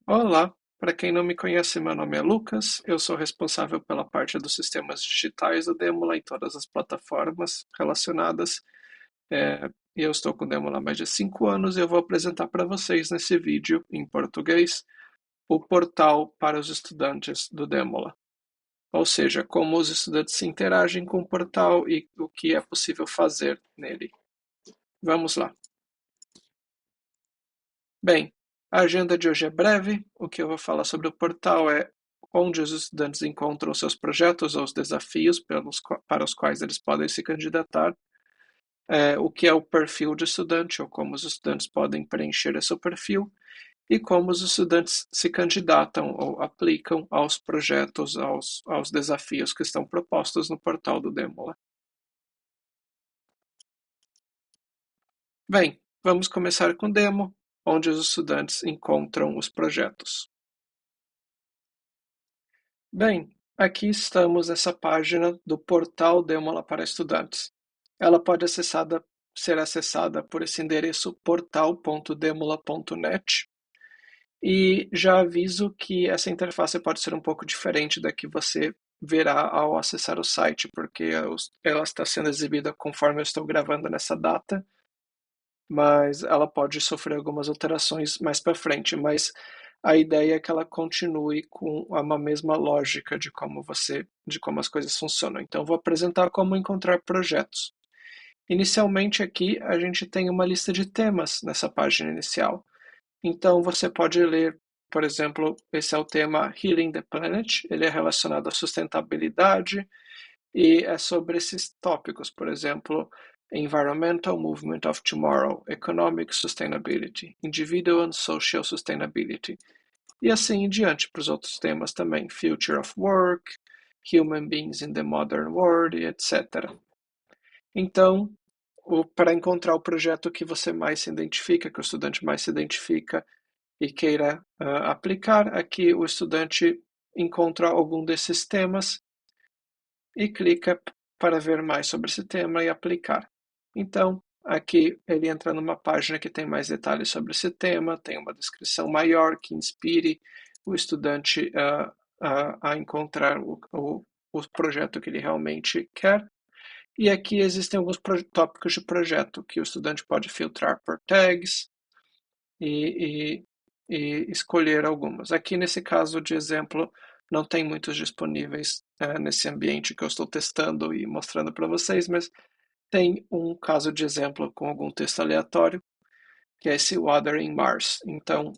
Olá, para quem não me conhece, meu nome é Lucas, eu sou responsável pela parte dos sistemas digitais do Demula em todas as plataformas relacionadas. Eu estou com o Demula há mais de 5 anos e eu vou apresentar para vocês nesse vídeo, em português, o portal para os estudantes do Demula. Ou seja, como os estudantes se interagem com o portal e o que é possível fazer nele. Vamos lá. Bem, a agenda de hoje é breve. O que eu vou falar sobre o portal é onde os estudantes encontram seus projetos ou os desafios para os quais eles podem se candidatar, o que é o perfil de estudante ou como os estudantes podem preencher esse perfil e como os estudantes se candidatam ou aplicam aos projetos, aos desafios que estão propostos no portal do Demola. Bem, vamos começar com o demo, onde os estudantes encontram os projetos. Bem, aqui estamos nessa página do portal Demola para estudantes. Ela pode ser acessada por esse endereço portal.demola.net e já aviso que essa interface pode ser um pouco diferente da que você verá ao acessar o site, porque ela está sendo exibida conforme eu estou gravando nessa data, mas ela pode sofrer algumas alterações mais para frente, mas a ideia é que ela continue com uma mesma lógica de como as coisas funcionam. Então, vou apresentar como encontrar projetos. Inicialmente aqui a gente tem uma lista de temas nessa página inicial. Então, você pode ler, por exemplo, esse é o tema Healing the Planet, ele é relacionado à sustentabilidade, e é sobre esses tópicos, por exemplo, Environmental Movement of Tomorrow, Economic Sustainability, Individual and Social Sustainability, e assim em diante para os outros temas também, Future of Work, Human Beings in the Modern World, etc. Então, para encontrar o projeto que você mais se identifica, que o estudante mais se identifica e queira aplicar, aqui o estudante encontra algum desses temas e clica para ver mais sobre esse tema e aplicar. Então, aqui ele entra numa página que tem mais detalhes sobre esse tema, tem uma descrição maior que inspire o estudante a encontrar o projeto que ele realmente quer. E aqui existem alguns tópicos de projeto que o estudante pode filtrar por tags e, e escolher algumas. Aqui nesse caso de exemplo, não tem muitos disponíveis nesse ambiente que eu estou testando e mostrando para vocês, mas tem um caso de exemplo com algum texto aleatório, que é esse Water in Mars. Então,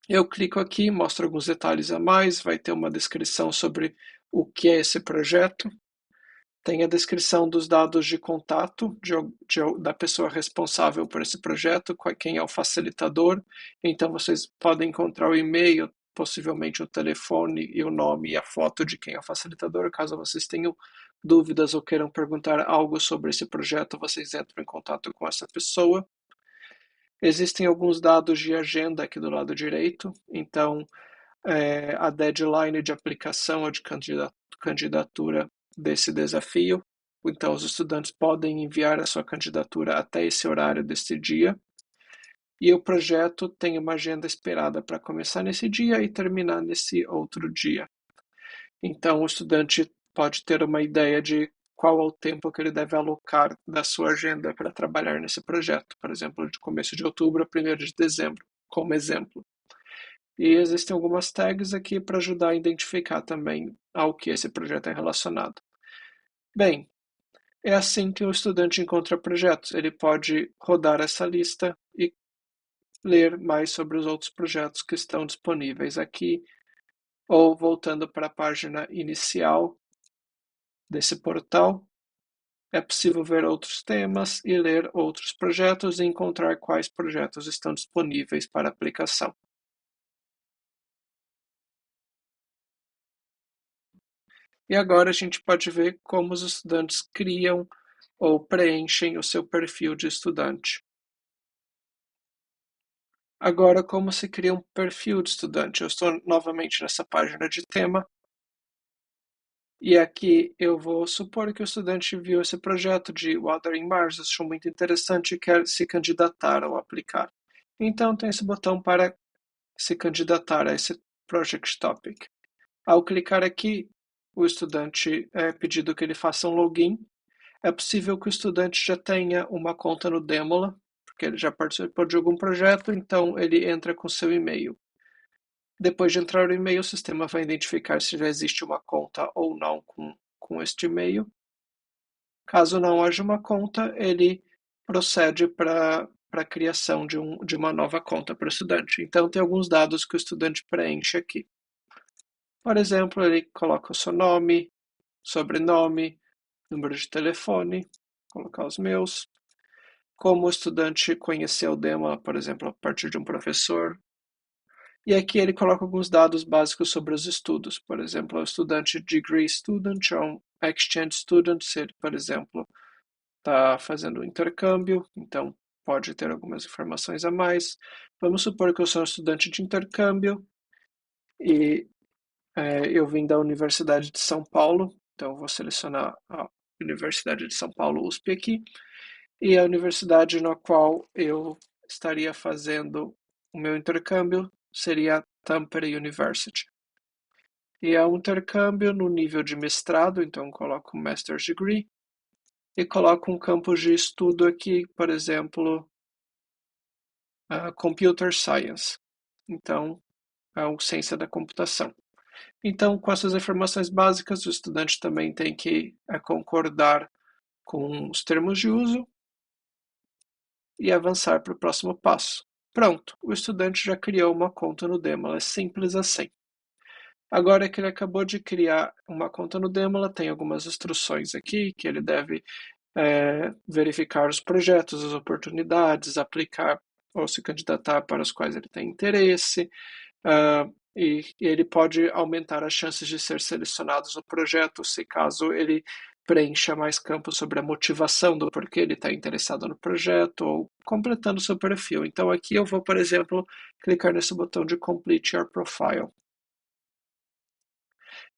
eu clico aqui, mostro alguns detalhes a mais, vai ter uma descrição sobre o que é esse projeto, tem a descrição dos dados de contato da pessoa responsável por esse projeto, quem é o facilitador. Então, vocês podem encontrar o e-mail, possivelmente o telefone e o nome e a foto de quem é o facilitador. Caso vocês tenham dúvidas ou queiram perguntar algo sobre esse projeto, vocês entram em contato com essa pessoa. Existem alguns dados de agenda aqui do lado direito. Então, a deadline de aplicação ou de candidatura desse desafio. Então, os estudantes podem enviar a sua candidatura até esse horário deste dia. E o projeto tem uma agenda esperada para começar nesse dia e terminar nesse outro dia. Então, o estudante pode ter uma ideia de qual é o tempo que ele deve alocar da sua agenda para trabalhar nesse projeto. Por exemplo, de começo de outubro a 1º de dezembro, como exemplo. E existem algumas tags aqui para ajudar a identificar também ao que esse projeto é relacionado. Bem, é assim que o estudante encontra projetos. Ele pode rodar essa lista e ler mais sobre os outros projetos que estão disponíveis aqui, ou voltando para a página inicial desse portal, é possível ver outros temas e ler outros projetos e encontrar quais projetos estão disponíveis para aplicação. E agora a gente pode ver como os estudantes criam ou preenchem o seu perfil de estudante. Agora, como se cria um perfil de estudante? Eu estou novamente nessa página de tema e aqui eu vou supor que o estudante viu esse projeto de Water in Mars, achou muito interessante e quer se candidatar ou aplicar. Então tem esse botão para se candidatar a esse Project Topic. Ao clicar aqui, o estudante é pedido que ele faça um login. É possível que o estudante já tenha uma conta no Demola, porque ele já participou de algum projeto, então ele entra com seu e-mail. Depois de entrar o e-mail, o sistema vai identificar se já existe uma conta ou não com este e-mail. Caso não haja uma conta, ele procede para a criação de uma nova conta para o estudante. Então, tem alguns dados que o estudante preenche aqui. Por exemplo, ele coloca o seu nome, sobrenome, número de telefone, vou colocar os meus. Como o estudante conheceu o Dema, por exemplo, a partir de um professor. E aqui ele coloca alguns dados básicos sobre os estudos. Por exemplo, o estudante degree student ou um exchange student, se ele, por exemplo, está fazendo um intercâmbio, então pode ter algumas informações a mais. Vamos supor que eu sou um estudante de intercâmbio e eu vim da Universidade de São Paulo, então vou selecionar a Universidade de São Paulo, USP aqui, e a universidade na qual eu estaria fazendo o meu intercâmbio seria a Tampere University. E é um intercâmbio no nível de mestrado, então coloco Master's Degree, e coloco um campo de estudo aqui, por exemplo, Computer Science. Então, é o ciência da computação. Então, com essas informações básicas, o estudante também tem que concordar com os termos de uso e avançar para o próximo passo. Pronto, o estudante já criou uma conta no Demola, é simples assim. Agora que ele acabou de criar uma conta no Demola, tem algumas instruções aqui que ele deve verificar os projetos, as oportunidades, aplicar ou se candidatar para os quais ele tem interesse, e ele pode aumentar as chances de ser selecionado no projeto se caso ele preencha mais campos sobre a motivação do porquê ele está interessado no projeto ou completando seu perfil. Então aqui eu vou, por exemplo, clicar nesse botão de Complete Your Profile.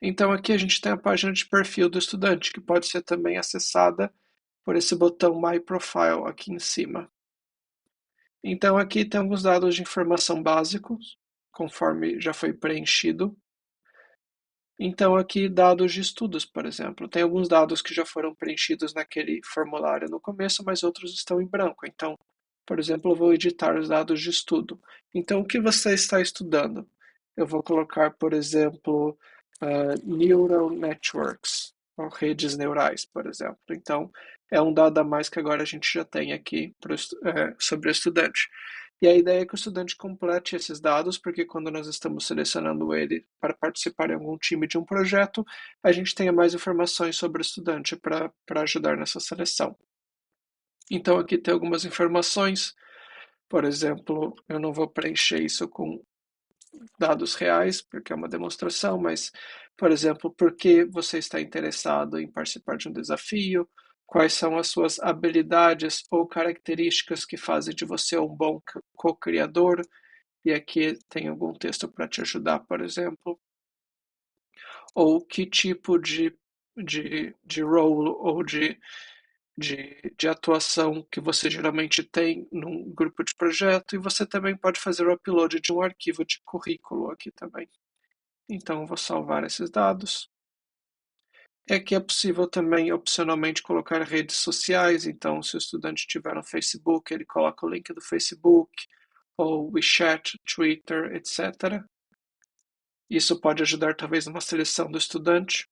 Então aqui a gente tem a página de perfil do estudante, que pode ser também acessada por esse botão My Profile aqui em cima. Então aqui tem alguns dados de informação básicos, conforme já foi preenchido. Então aqui dados de estudos, por exemplo. Tem alguns dados que já foram preenchidos naquele formulário no começo, mas outros estão em branco. Então, por exemplo, eu vou editar os dados de estudo. Então, o que você está estudando? Eu vou colocar, por exemplo, Neural Networks, ou redes neurais, por exemplo. Então, é um dado a mais que agora a gente já tem aqui sobre o estudante. E a ideia é que o estudante complete esses dados, porque quando nós estamos selecionando ele para participar em algum time de um projeto, a gente tenha mais informações sobre o estudante para ajudar nessa seleção. Então aqui tem algumas informações, por exemplo, eu não vou preencher isso com dados reais, porque é uma demonstração, mas, por exemplo, por que você está interessado em participar de um desafio, quais são as suas habilidades ou características que fazem de você um bom co-criador, e aqui tem algum texto para te ajudar, por exemplo, ou que tipo de role ou de atuação que você geralmente tem num grupo de projeto, e você também pode fazer o upload de um arquivo de currículo aqui também. Então, eu vou salvar esses dados. Aqui é possível também, opcionalmente, colocar redes sociais. Então, se o estudante tiver no Facebook, ele coloca o link do Facebook, ou WeChat, Twitter, etc. Isso pode ajudar, talvez, numa seleção do estudante.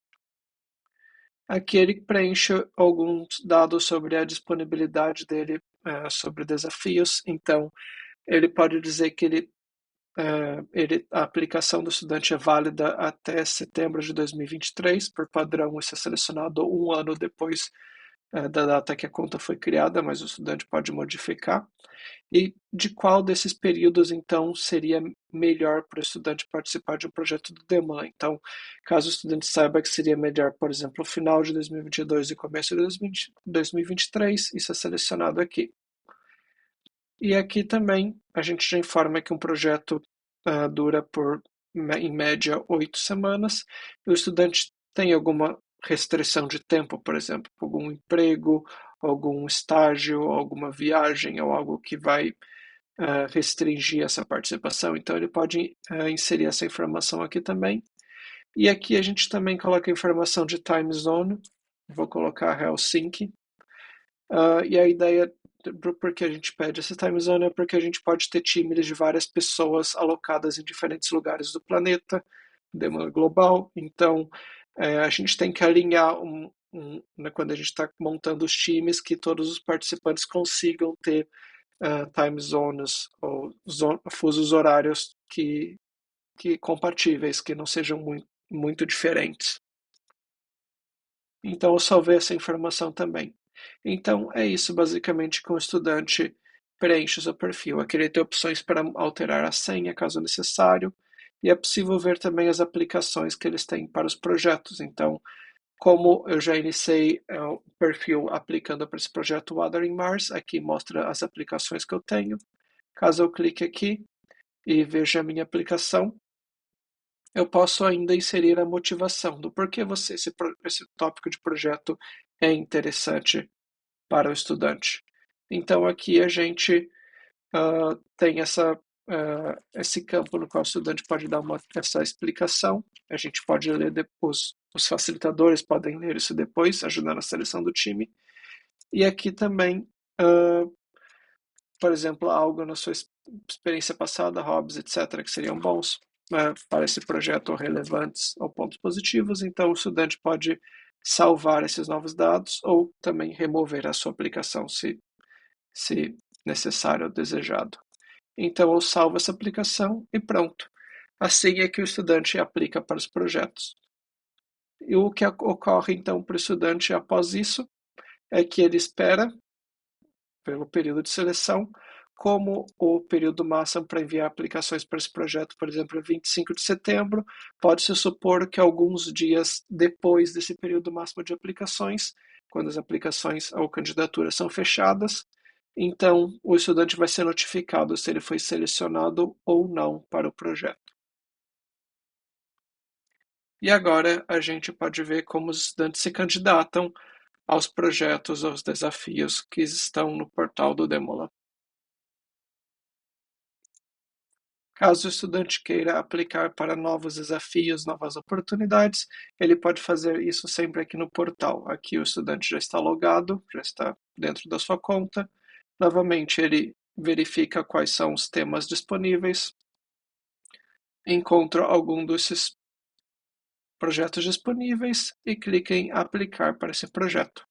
Aqui ele preenche alguns dados sobre a disponibilidade dele sobre desafios. Então, ele pode dizer que a aplicação do estudante é válida até setembro de 2023. Por padrão, isso é selecionado um ano depois da data que a conta foi criada, mas o estudante pode modificar. E de qual desses períodos, então, seria melhor para o estudante participar de um projeto do Demola? Então, caso o estudante saiba que seria melhor, por exemplo, o final de 2022 e começo de 2023, isso é selecionado aqui. E aqui também a gente já informa que um projeto dura em média 8 semanas, e o estudante tem alguma restrição de tempo, por exemplo, algum emprego, algum estágio, alguma viagem ou algo que vai restringir essa participação, então ele pode inserir essa informação aqui também. E aqui a gente também coloca a informação de time zone, vou colocar Helsinki. E a ideia por que a gente pede essa time zone é porque a gente pode ter times de várias pessoas alocadas em diferentes lugares do planeta, demanda global, então a gente tem que alinhar né, quando a gente está montando os times, que todos os participantes consigam ter time zones ou fusos horários que compatíveis, que não sejam muito diferentes. Então eu salvei essa informação também. Então é isso basicamente que o estudante preenche o seu perfil. Aqui ele tem opções para alterar a senha caso necessário, e é possível ver também as aplicações que eles têm para os projetos. Então, como eu já iniciei o perfil aplicando para esse projeto Wuthering Mars, aqui mostra as aplicações que eu tenho. Caso eu clique aqui e veja a minha aplicação, eu posso ainda inserir a motivação do porquê esse tópico de projeto é interessante para o estudante. Então aqui a gente tem esse campo no qual o estudante pode dar essa explicação. A gente pode ler depois, os facilitadores podem ler isso depois, ajudando na seleção do time. E aqui também, por exemplo, algo na sua experiência passada, hobbies, etc., que seriam bons para esse projeto ou relevantes ou pontos positivos. Então, o estudante pode salvar esses novos dados ou também remover a sua aplicação se necessário ou desejado. Então, eu salvo essa aplicação e pronto. Assim é que o estudante aplica para os projetos. E o que ocorre, então, para o estudante após isso é que ele espera pelo período de seleção, como o período máximo para enviar aplicações para esse projeto, por exemplo, é 25 de setembro, pode-se supor que alguns dias depois desse período máximo de aplicações, quando as aplicações ou candidaturas são fechadas, então o estudante vai ser notificado se ele foi selecionado ou não para o projeto. E agora a gente pode ver como os estudantes se candidatam aos projetos, aos desafios que estão no portal do Demola. Caso o estudante queira aplicar para novos desafios, novas oportunidades, ele pode fazer isso sempre aqui no portal. Aqui o estudante já está logado, já está dentro da sua conta. Novamente, ele verifica quais são os temas disponíveis, encontra algum desses projetos disponíveis e clica em aplicar para esse projeto.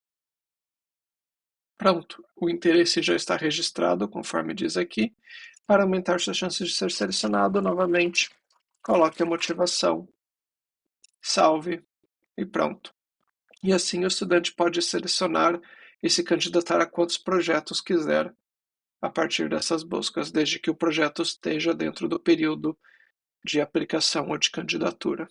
Pronto, o interesse já está registrado, conforme diz aqui. Para aumentar suas chances de ser selecionado, novamente, coloque a motivação, salve e pronto. E assim o estudante pode selecionar e se candidatar a quantos projetos quiser a partir dessas buscas, desde que o projeto esteja dentro do período de aplicação ou de candidatura.